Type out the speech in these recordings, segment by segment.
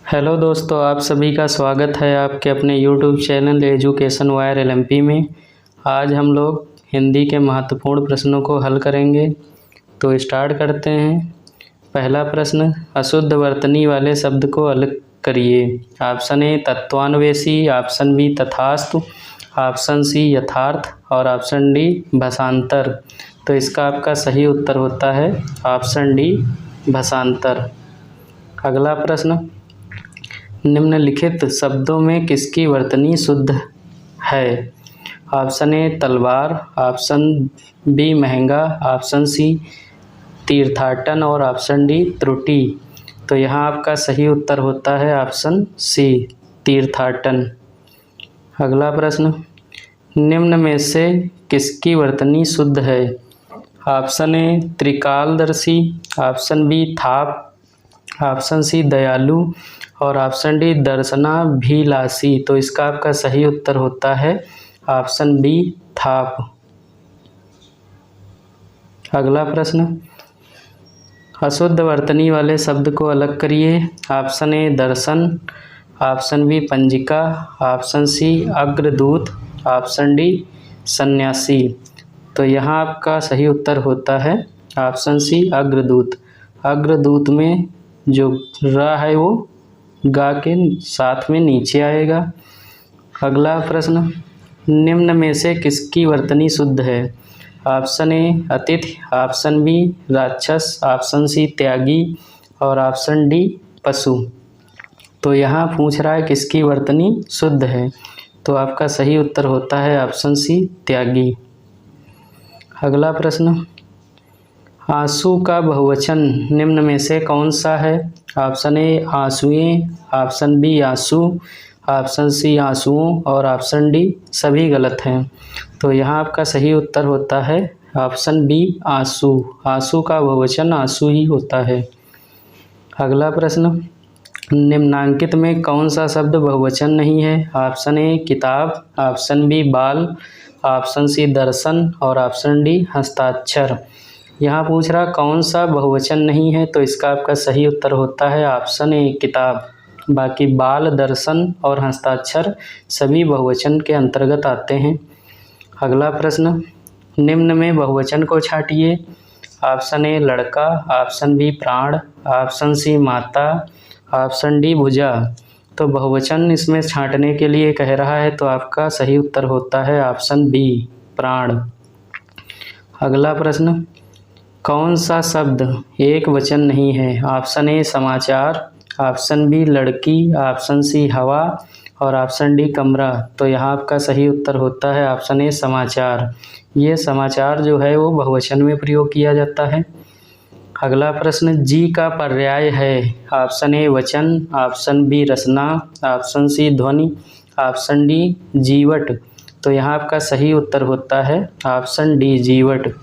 Hello दोस्तों, आप सभी का स्वागत है आपके अपने YouTube channel education wire LMP में। आज हम लोग हिंदी के महत्वपूर्ण प्रश्नों को हल करेंगे। तो स्टार्ट करते हैं। पहला प्रश्न, अशुद्ध वर्तनी वाले शब्द को अलग करिए। ऑप्शन ए तत्वान्वेषी, ऑप्शन बी तथास्तु, ऑप्शन सी यथार्थ और ऑप्शन डी भाषांतर। तो इसका आपका सही उत्तर होता है ऑप्शन डी भाषांतर। अगला प्रश्न, निम्नलिखित शब्दों में किसकी वर्तनी शुद्ध है? ऑप्शन ए तलवार, ऑप्शन बी महंगा, ऑप्शन सी तीर्थाटन और ऑप्शन डी त्रुटि। तो यहाँ आपका सही उत्तर होता है ऑप्शन सी तीर्थाटन। अगला प्रश्न, निम्न में से किसकी वर्तनी शुद्ध है? ऑप्शन ए त्रिकालदर्शी, ऑप्शन बी थाप, ऑप्शन सी दयालु और ऑप्शन डी दर्शनाभिलाषी। तो इसका आपका सही उत्तर होता है ऑप्शन बी थाप। अगला प्रश्न, अशुद्ध वर्तनी वाले शब्द को अलग करिए। ऑप्शन ए दर्शन, ऑप्शन बी पंजिका, ऑप्शन सी अग्रदूत, ऑप्शन डी सन्यासी। तो यहाँ आपका सही उत्तर होता है ऑप्शन सी अग्रदूत। अग्रदूत में जो रा है वो गा के साथ में नीचे आएगा। अगला प्रश्न, निम्न में से किसकी वर्तनी शुद्ध है? ऑप्शन ए अतिथि, ऑप्शन बी राक्षस, ऑप्शन सी त्यागी और ऑप्शन डी पशु। तो यहाँ पूछ रहा है किसकी वर्तनी शुद्ध है, तो आपका सही उत्तर होता है ऑप्शन सी त्यागी। अगला प्रश्न, आंसू का बहुवचन निम्न में से कौन सा है? ऑप्शन ए आंसुएं, ऑप्शन बी आंसू, ऑप्शन सी आंसुओं और ऑप्शन डी सभी गलत हैं। तो यहाँ आपका सही उत्तर होता है ऑप्शन बी आंसू। आंसू का बहुवचन आंसू ही होता है। अगला प्रश्न, निम्नांकित में कौन सा शब्द बहुवचन नहीं है? ऑप्शन ए किताब, ऑप्शन बी बाल, ऑप्शन सी दर्शन और ऑप्शन डी हस्ताक्षर। यहाँ पूछ रहा कौन सा बहुवचन नहीं है, तो इसका आपका सही उत्तर होता है ऑप्शन ए किताब। बाकी बाल, दर्शन और हस्ताक्षर सभी बहुवचन के अंतर्गत आते हैं। अगला प्रश्न, निम्न में बहुवचन को छांटिए। ऑप्शन ए लड़का, ऑप्शन बी प्राण, ऑप्शन सी माता, ऑप्शन डी भुजा। तो बहुवचन इसमें छांटने के लिए कह रहा है, तो आपका सही उत्तर होता है ऑप्शन बी प्राण। अगला प्रश्न, कौन सा शब्द एक वचन नहीं है? ऑप्शन ए समाचार, ऑप्शन बी लड़की, ऑप्शन सी हवा और ऑप्शन डी कमरा। तो यहाँ आपका सही उत्तर होता है ऑप्शन ए समाचार। ये समाचार जो है वो बहुवचन में प्रयोग किया जाता है। अगला प्रश्न, जी का पर्याय है। ऑप्शन ए वचन, ऑप्शन बी रचना, ऑप्शन सी ध्वनि, ऑप्शन डी जीवट। तो यहाँ आपका सही उत्तर होता है ऑप्शन डी जीवट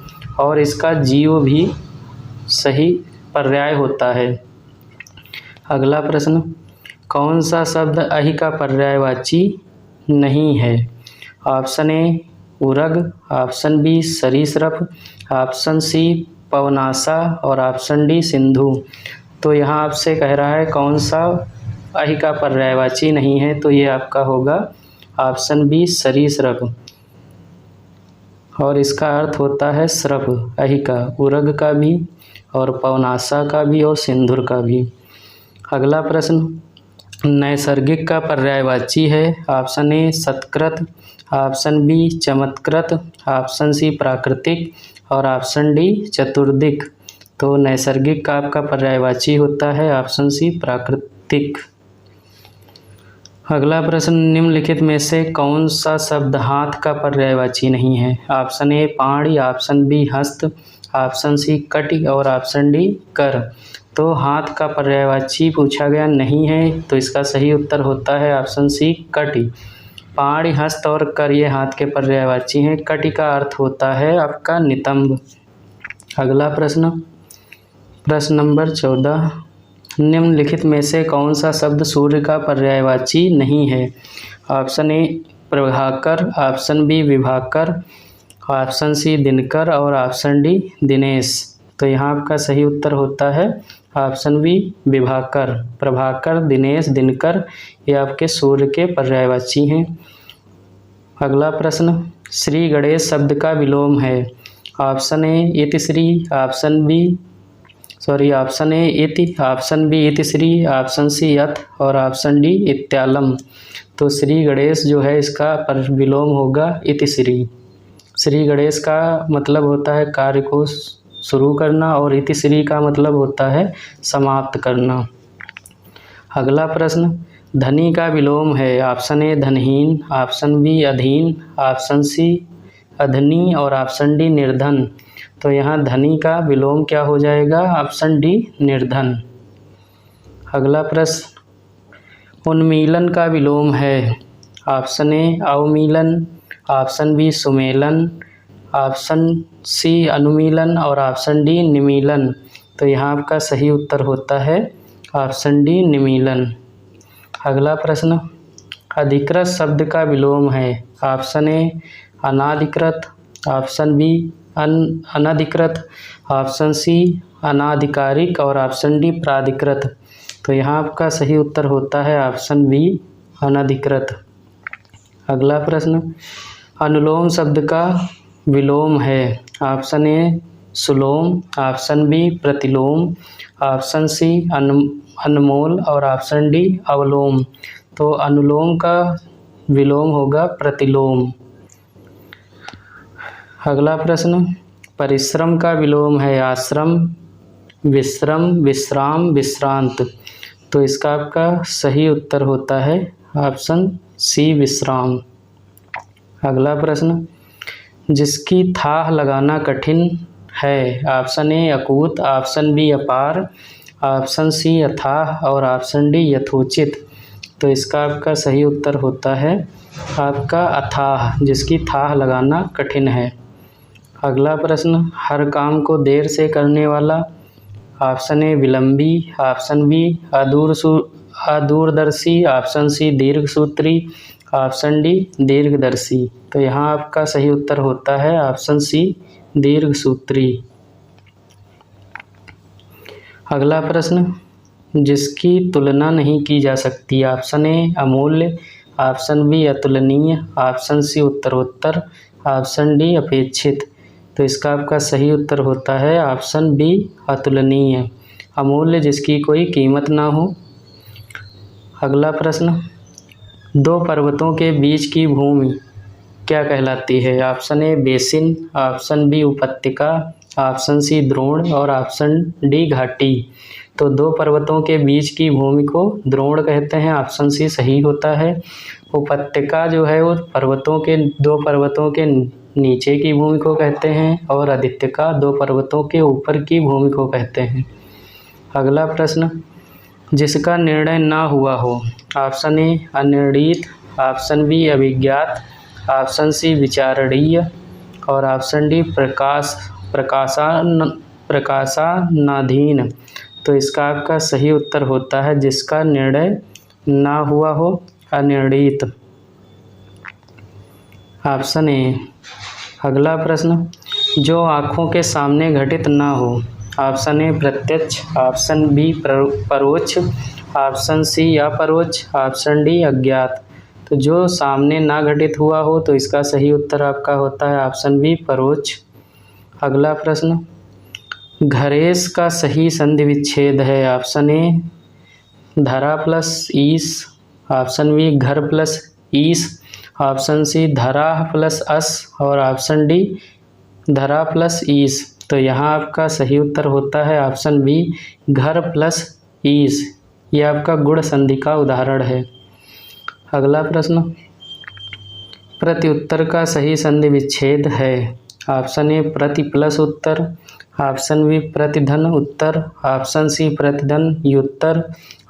और इसका जीव भी सही पर्याय होता है। अगला प्रश्न, कौन सा शब्द अहि का पर्यायवाची नहीं है? ऑप्शन ए उरग, ऑप्शन बी सरीसृप, ऑप्शन सी पवनासा और ऑप्शन डी सिंधु। तो यहाँ आपसे कह रहा है कौन सा अहि का पर्यायवाची नहीं है, तो ये आपका होगा ऑप्शन बी सरीसृप और इसका अर्थ होता है स्रप। अहि का, उरग का भी और पवनासा का भी और सिंधुर का भी। अगला प्रश्न, नैसर्गिक का पर्यायवाची है। ऑप्शन ए सत्कृत, ऑप्शन बी चमत्कृत, ऑप्शन सी प्राकृतिक और ऑप्शन डी चतुर्दिक। तो नैसर्गिक का आपका पर्यायवाची होता है ऑप्शन सी प्राकृतिक। अगला प्रश्न, निम्नलिखित में से कौन सा शब्द हाथ का पर्यायवाची नहीं है? ऑप्शन ए पाणी, ऑप्शन बी हस्त, ऑप्शन सी कटी और ऑप्शन डी कर। तो हाथ का पर्यायवाची पूछा गया नहीं है, तो इसका सही उत्तर होता है ऑप्शन सी कटी। पाणी, हस्त और कर ये हाथ के पर्यायवाची हैं। कटी का अर्थ होता है आपका नितंब। अगला प्रश्न, प्रश्न नंबर 14, निम्नलिखित में से कौन सा शब्द सूर्य का पर्यायवाची नहीं है? ऑप्शन ए प्रभाकर, ऑप्शन बी विभाकर, ऑप्शन सी दिनकर और ऑप्शन डी दिनेश। तो यहाँ आपका सही उत्तर होता है ऑप्शन बी विभाकर। प्रभाकर, दिनेश, दिनकर ये आपके सूर्य के पर्यायवाची हैं। अगला प्रश्न, श्री गणेश शब्द का विलोम है। ऑप्शन ए इतिश्री, ऑप्शन ए इति, ऑप्शन बी इतिश्री, ऑप्शन सी अथ और ऑप्शन डी इत्यालम। तो श्री गणेश जो है इसका विलोम होगा इतिश्री। श्री गणेश का मतलब होता है कार्य को शुरू करना और इतिश्री का मतलब होता है समाप्त करना। अगला प्रश्न, धनी का विलोम है। ऑप्शन ए धनहीन, ऑप्शन बी अधीन, ऑप्शन सी अधनी और ऑप्शन डी निर्धन। तो यहाँ धनी का विलोम क्या हो जाएगा? ऑप्शन डी निर्धन। अगला प्रश्न, उन्मीलन का विलोम है। ऑप्शन ए अवमीलन, ऑप्शन बी सुमेलन, ऑप्शन सी अनुमीलन और ऑप्शन डी निमीलन। तो यहाँ आपका सही उत्तर होता है ऑप्शन डी निमीलन। अगला प्रश्न, अधिकृत शब्द का विलोम है। ऑप्शन ए अनाधिकृत, ऑप्शन बी अनधिकृत, ऑप्शन सी अनाधिकारिक और ऑप्शन डी प्राधिकृत। तो यहाँ आपका सही उत्तर होता है ऑप्शन बी अनधिकृत। अगला प्रश्न, अनुलोम शब्द का विलोम है। ऑप्शन ए सुलोम, ऑप्शन बी प्रतिलोम, ऑप्शन सी अनमोल और ऑप्शन डी अवलोम। तो अनुलोम का विलोम होगा प्रतिलोम। अगला प्रश्न, परिश्रम का विलोम है। आश्रम, विश्रम, विश्राम, विश्रांत। तो इसका आपका सही उत्तर होता है ऑप्शन सी विश्राम। अगला प्रश्न, जिसकी थाह लगाना कठिन है। ऑप्शन ए अकूत, ऑप्शन बी अपार, ऑप्शन सी अथाह और ऑप्शन डी यथोचित। तो इसका आपका सही उत्तर होता है आपका अथाह, जिसकी थाह लगाना कठिन है। अगला प्रश्न, हर काम को देर से करने वाला। ऑप्शन ए विलंबी, ऑप्शन बी अदूरदर्शी, ऑप्शन सी दीर्घसूत्री, ऑप्शन डी दीर्घदर्शी। तो यहाँ आपका सही उत्तर होता है ऑप्शन सी दीर्घसूत्री। अगला प्रश्न, जिसकी तुलना नहीं की जा सकती। ऑप्शन ए अमूल्य, ऑप्शन बी अतुलनीय, ऑप्शन सी उत्तरोत्तर, ऑप्शन डी अपेक्षित। तो इसका आपका सही उत्तर होता है ऑप्शन बी अतुलनीय, अमूल्य, जिसकी कोई कीमत ना हो। अगला प्रश्न, दो पर्वतों के बीच की भूमि क्या कहलाती है। Option A basin, option B उपत्यका, ऑप्शन सी द्रोण और ऑप्शन डी घाटी। तो दो पर्वतों के बीच की भूमि को द्रोण कहते हैं, ऑप्शन सी सही होता है। उपत्यका जो है वो दो पर्वतों के नीचे की भूमि को कहते हैं और आदित्यका दो पर्वतों के ऊपर की भूमि को कहते हैं। अगला प्रश्न, जिसका निर्णय ना हुआ हो। ऑप्शन ए अनिर्णीत, ऑप्शन बी अभिज्ञात, ऑप्शन सी विचारणीय और ऑप्शन डी प्रकाशनाधीन। तो इसका आपका सही उत्तर होता है जिसका निर्णय ना हुआ हो, अनिर्णीत, ऑप्शन ए। अगला प्रश्न, जो आँखों के सामने घटित ना हो। ऑप्शन ए प्रत्यक्ष, ऑप्शन बी परोक्ष, ऑप्शन सी अपरोक्ष, ऑप्शन डी अज्ञात। तो जो सामने ना घटित हुआ हो तो इसका सही उत्तर आपका होता है ऑप्शन बी परोक्ष। अगला प्रश्न, घरेश का सही संधि विच्छेद है। ऑप्शन ए धरा प्लस ईस, ऑप्शन बी घर प्लस ईस, ऑप्शन सी धरा प्लस अस और ऑप्शन डी धरा प्लस ईस। तो यहाँ आपका सही उत्तर होता है ऑप्शन बी घर प्लस ईस। ये आपका गुण संधि का उदाहरण है। अगला प्रश्न, प्रत्युत्तर का सही संधि विच्छेद है। ऑप्शन ए प्रति प्लस उत्तर, ऑप्शन बी प्रतिधन उत्तर, ऑप्शन सी प्रतिधन युत्तर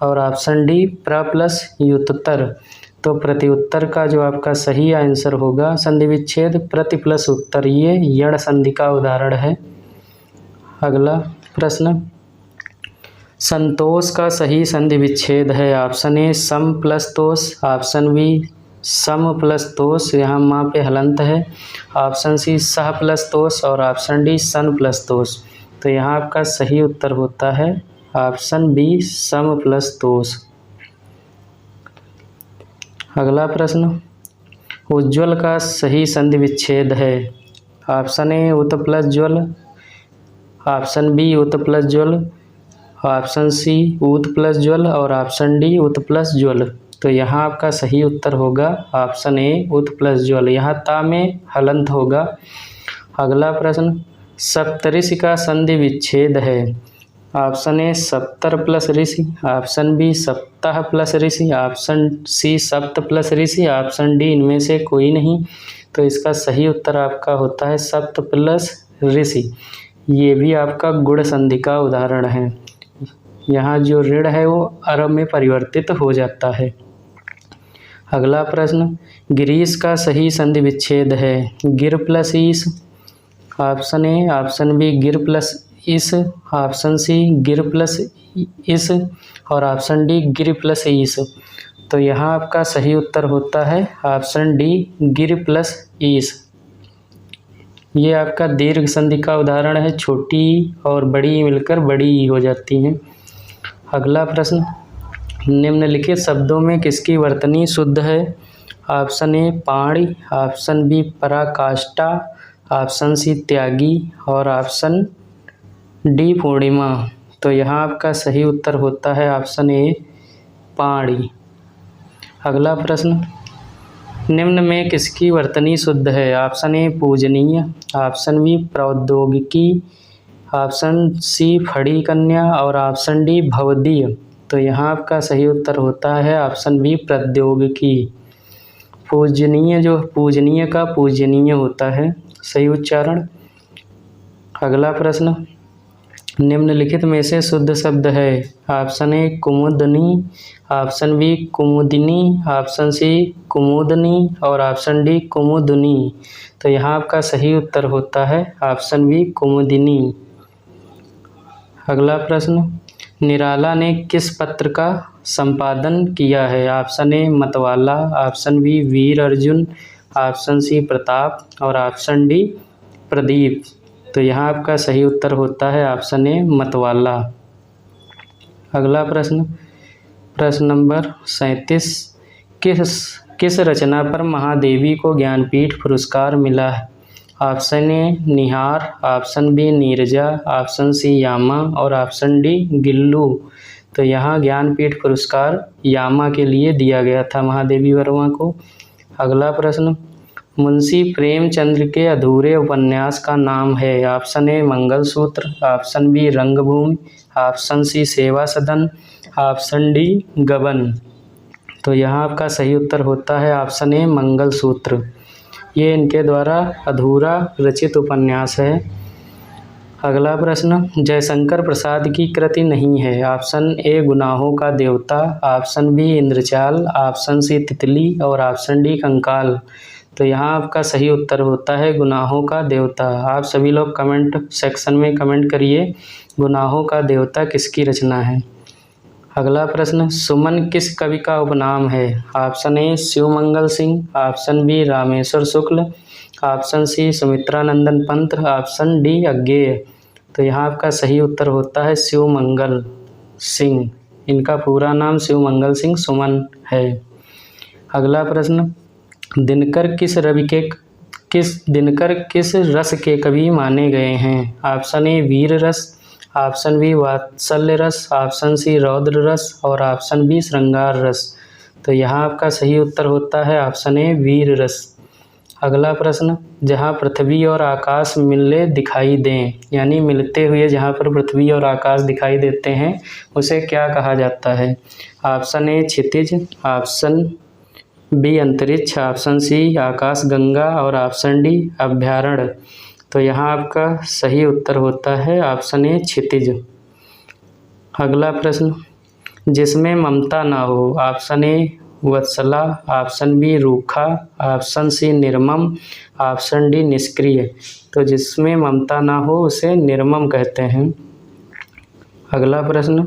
और ऑप्शन डी प्र प्लस युत्तर। तो प्रत्युत्तर का जो आपका सही आंसर होगा संधि विच्छेद प्रति प्लस उत्तर, ये यण संधि का उदाहरण है। अगला प्रश्न, संतोष का सही संधि विच्छेद है। ऑप्शन ए सम प्लस तोष, ऑप्शन बी सम प्लस तोष, यहाँ माँ पे हलंत है, ऑप्शन सी सह प्लस तोष और ऑप्शन डी सन प्लस तोष। तो यहाँ आपका सही उत्तर होता है ऑप्शन बी सम प्लस तोष। अगला प्रश्न, उज्ज्वल का सही संधि विच्छेद है। ऑप्शन ए उत प्लस ज्वल, ऑप्शन बी उत प्लस ज्वल, ऑप्शन सी ऊत प्लस ज्वल और ऑप्शन डी उत प्लस ज्वल। तो यहाँ आपका सही उत्तर होगा ऑप्शन ए उत प्लस ज्वल। यहाँ ता में हलंत होगा। अगला प्रश्न, सप्तऋषि का संधि विच्छेद है। ऑप्शन ए सप्तर प्लस ऋषि, ऑप्शन बी सप्ताह प्लस ऋषि, ऑप्शन सी सप्त प्लस ऋषि, ऑप्शन डी इनमें से कोई नहीं। तो इसका सही उत्तर आपका होता है सप्त प्लस ऋषि। ये भी आपका गुण संधि का उदाहरण है। यहाँ जो ऋण है वो अरब में परिवर्तित हो जाता है। अगला प्रश्न, गिरीश का सही संधि विच्छेद है। गिर प्लस ईस, ऑप्शन ए ऑप्शन बी गिर प्लस इस, ऑप्शन सी गिर प्लस इस और ऑप्शन डी गिर प्लस ईस। तो यहाँ आपका सही उत्तर होता है ऑप्शन डी गिर प्लस ईस। ये आपका दीर्घ संधि का उदाहरण है। छोटी और बड़ी मिलकर बड़ी हो जाती हैं। अगला प्रश्न, निम्नलिखित शब्दों में किसकी वर्तनी शुद्ध है। ऑप्शन ए पाणी, ऑप्शन बी पराकाष्ठा, ऑप्शन सी त्यागी और ऑप्शन डी पूर्णिमा। तो यहाँ आपका सही उत्तर होता है ऑप्शन ए पाणी। अगला प्रश्न, निम्न में किसकी वर्तनी शुद्ध है। ऑप्शन ए पूजनीय, ऑप्शन बी प्रौद्योगिकी, ऑप्शन सी फड़ी कन्या और ऑप्शन डी भवदीय। तो यहाँ आपका सही उत्तर होता है ऑप्शन बी प्रौद्योगिकी। पूजनीय जो पूजनीय का पूजनीय होता है सही उच्चारण। अगला प्रश्न, निम्नलिखित में से शुद्ध शब्द है। ऑप्शन ए कुमुदनी, ऑप्शन बी कुमुदिनी, ऑप्शन सी कुमुदनी और ऑप्शन डी कुमुदनी। तो यहाँ आपका सही उत्तर होता है ऑप्शन बी कुमुदिनी। अगला प्रश्न, निराला ने किस पत्र का संपादन किया है। ऑप्शन ए मतवाला, ऑप्शन बी वीर अर्जुन, ऑप्शन सी प्रताप और ऑप्शन डी प्रदीप। तो यहाँ आपका सही उत्तर होता है ऑप्शन ए मतवाला। अगला प्रश्न, प्रश्न नंबर 37, किस रचना पर महादेवी को ज्ञानपीठ पुरस्कार मिला है। Option A Nihar, option B Neerja, option C Yama और ऑप्शन डी गिल्लू। तो यहाँ ज्ञानपीठ पुरस्कार यामा के लिए दिया गया था महादेवी वर्मा को। अगला प्रश्न, मुंशी प्रेमचंद्र के अधूरे उपन्यास का नाम है। Option A Mangalsutra, option B Rangbhoomi, option C Seva Sadan, option D गबन। तो यहाँ आपका सही उत्तर होता है ऑप्शन ए मंगलसूत्र। ये इनके द्वारा अधूरा रचित उपन्यास है। अगला प्रश्न, जयशंकर प्रसाद की कृति नहीं है। ऑप्शन ए गुनाहों का देवता, ऑप्शन बी इंद्रचाल, ऑप्शन सी तितली और ऑप्शन डी कंकाल। तो यहाँ आपका सही उत्तर होता है गुनाहों का देवता। आप सभी लोग कमेंट सेक्शन में कमेंट करिए गुनाहों का देवता किसकी रचना है। अगला प्रश्न, सुमन किस कवि का उपनाम है। Option A Shivmangal Singh, option B Rameshwar Shukla, option C Sumitranandan Pant, option D Agyeya. तो यहाँ आपका सही उत्तर होता है शिवमंगल सिंह। इनका पूरा नाम शिवमंगल सिंह सुमन है। अगला प्रश्न, दिनकर किस रस के कवि माने गए हैं। ऑप्शन ए वीर रस, ऑप्शन बी वात्सल्य रस, ऑप्शन सी रौद्र रस और ऑप्शन बी श्रृंगार रस। तो यहाँ आपका सही उत्तर होता है ऑप्शन ए वीर रस। अगला प्रश्न, जहाँ पृथ्वी और आकाश मिले दिखाई दें, यानी मिलते हुए जहाँ पर पृथ्वी और आकाश दिखाई देते हैं उसे क्या कहा जाता है। ऑप्शन ए क्षितिज, ऑप्शन बी अंतरिक्ष, ऑप्शन सी आकाश गंगा और ऑप्शन डी अभ्यारण्य। तो यहाँ आपका सही उत्तर होता है ऑप्शन ए क्षितिज। अगला प्रश्न, जिसमें ममता ना हो। ऑप्शन ए वत्सला, ऑप्शन बी रूखा, ऑप्शन सी निर्मम, ऑप्शन डी निष्क्रिय। तो जिसमें ममता ना हो उसे निर्मम कहते हैं। अगला प्रश्न,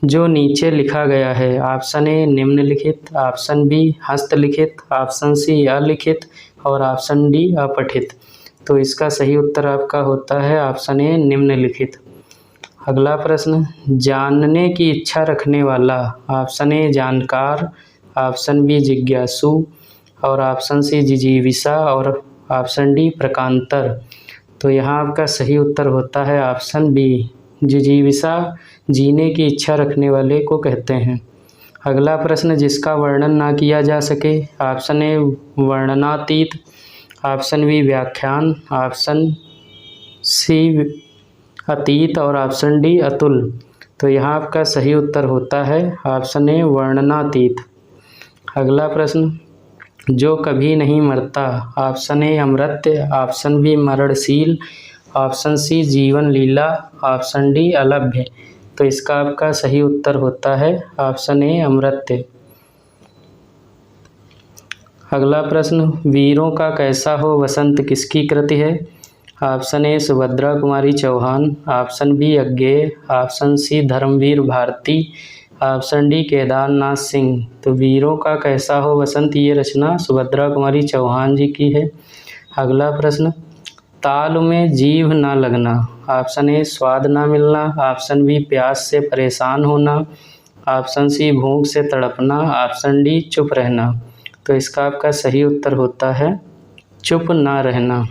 जो नीचे लिखा गया है। ऑप्शन ए निम्नलिखित, ऑप्शन बी हस्तलिखित, ऑप्शन सी अलिखित और ऑप्शन डी अपठित। तो इसका सही उत्तर आपका होता है ऑप्शन ए निम्नलिखित। अगला प्रश्न, जानने की इच्छा रखने वाला। ऑप्शन ए जानकार, ऑप्शन बी जिज्ञासु और ऑप्शन सी जिजीविषा और ऑप्शन डी प्रकांतर। तो यहाँ आपका सही उत्तर होता है ऑप्शन बी, जिजीविषा जीने की इच्छा रखने वाले को कहते हैं। अगला प्रश्न, जिसका वर्णन ना किया जा सके। ऑप्शन ए वर्णनातीत, ऑप्शन बी व्याख्यान, ऑप्शन सी अतीत और ऑप्शन डी अतुल। तो यहाँ आपका सही उत्तर होता है ऑप्शन ए वर्णनातीत। अगला प्रश्न, जो कभी नहीं मरता। ऑप्शन ए अमर्त्य, ऑप्शन बी मरणशील, ऑप्शन सी जीवन लीला, ऑप्शन डी अलभ्य। तो इसका आपका सही उत्तर होता है ऑप्शन ए अमर्त्य। अगला प्रश्न, वीरों का कैसा हो वसंत किसकी कृति है। Option A Subhadra Kumari Chauhan, option B Agyeya, option C Dharmveer Bharati, option D Kedarnath Singh. तो वीरों का कैसा हो वसंत ये रचना सुभद्रा कुमारी चौहान जी की है। अगला प्रश्न, ताल में जीभ ना लगना। ऑप्शन ए स्वाद ना मिलना, ऑप्शन बी प्यास से परेशान होना, ऑप्शन सी भूख से तड़पना, ऑप्शन डी चुप रहना। तो इसका आपका सही उत्तर होता है चुप ना रहना।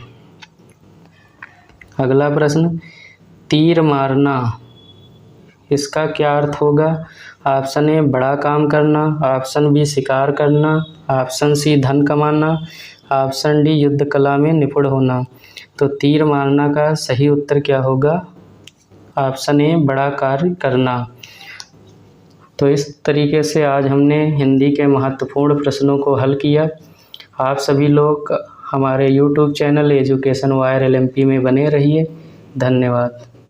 अगला प्रश्न, तीर मारना, इसका क्या अर्थ होगा। ऑप्शन ए बड़ा काम करना, ऑप्शन बी शिकार करना, ऑप्शन सी धन कमाना, ऑप्शन डी युद्ध कला में निपुण होना। तो तीर मारना का सही उत्तर क्या होगा, ऑप्शन ए बड़ा कार्य करना। तो इस तरीके से आज हमने हिंदी के महत्वपूर्ण प्रश्नों को हल किया। आप सभी लोग हमारे YouTube channel education wire LMP में बने रहिए। धन्यवाद।